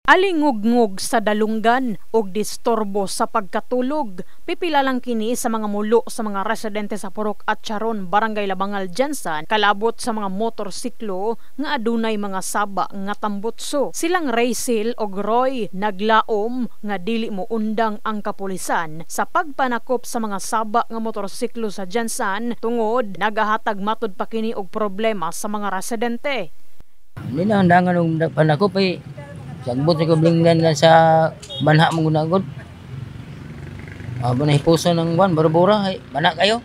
Alingugngog sa dalunggan og disturbo sa pagkatulog. Pipila lang kini sa mga mulo sa mga residente sa Purok at Charon, Barangay Labangal, Jansan, kalabot sa mga motorsiklo nga adunay mga saba nga tambutso. Silang Racel og Roy naglaom nga dili mo undang ang kapulisan sa pagpanakop sa mga saba nga motorsiklo sa Jansan tungod nagahatag matud pa kini og problema sa mga residente. Hindi na handangan og panakop ay sagbot sa kablinggan nga sa banha mong gunagod. Banahipuso ng buwan, barabura, bana kayo.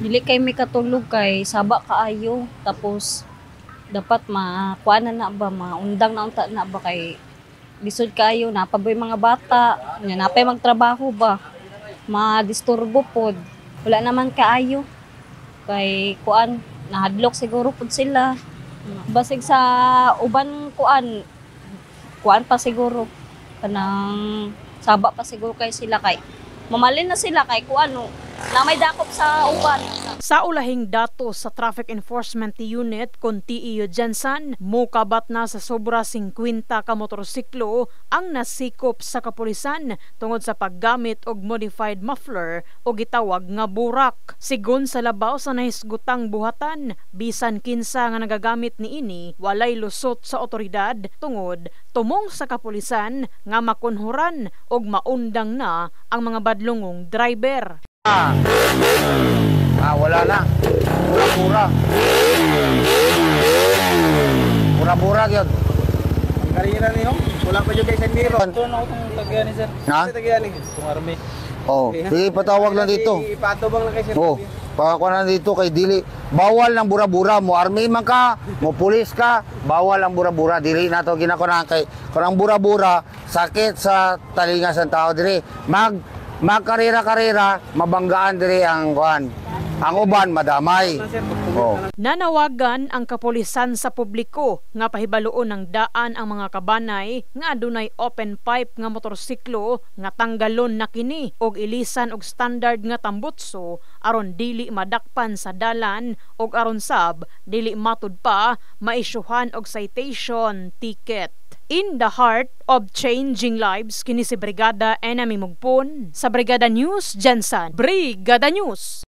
Dili kay may katulog kay saba kaayo. Tapos dapat makuanan na ba, maundang na unta na ba kay lisod kayo, napaboy mga bata, napay magtrabaho ba, madisturbo pod. Wala naman kaayo. Kay kuan, nahadlok siguro pod sila. Basig sa uban kuan pa siguro kanang saba pa siguro kay sila kay mamalin na sila kay kuano na may dakop sa uban. Sa ulahing datos sa Traffic Enforcement Unit kon TEU Jansan, mokabat na sa sobra 50 ka motorsiklo ang nasikop sa kapulisan tungod sa paggamit og modified muffler o gitawag nga burak. Sigon sa labaw sa nahisgutang buhatan, bisan kinsa nga nagagamit niini walay lusot sa otoridad tungod tumong sa kapulisan nga makunhuran og maundang na ang mga badlongong driver. Wala na. Pura-pura. Pura-pura yun. Karira niyo, wala pa dyan kay San Miro. Ito na akong lagyan ni sir. Ha? Lagyan ni Kung army. Sige, patawag lang dito. Ipatubang lang kay sir. Pakakuha na dito kay dili. Bawal ng bura-bura. Mo army man ka, mo pulis ka, bawal ang bura-bura. Dili na to ginakunan kay kanang bura-bura, sakit sa talingas ng tao diri. Magkarira-karira, mabanggaan diri ang kuan. Ang uban madamay. Nanawagan ang kapulisan sa publiko nga pahibaluon ng daan ang mga kabanay nga adunay open pipe nga motorsiklo nga tanggalon na kini og ilisan og standard nga tambutso aron dili madakpan sa dalan og aron sab dili matud pa maisyuhan og citation ticket. In the heart of changing lives, kini si Brigada Enemy Mugpon sa Brigada News Jansan. Brigada News!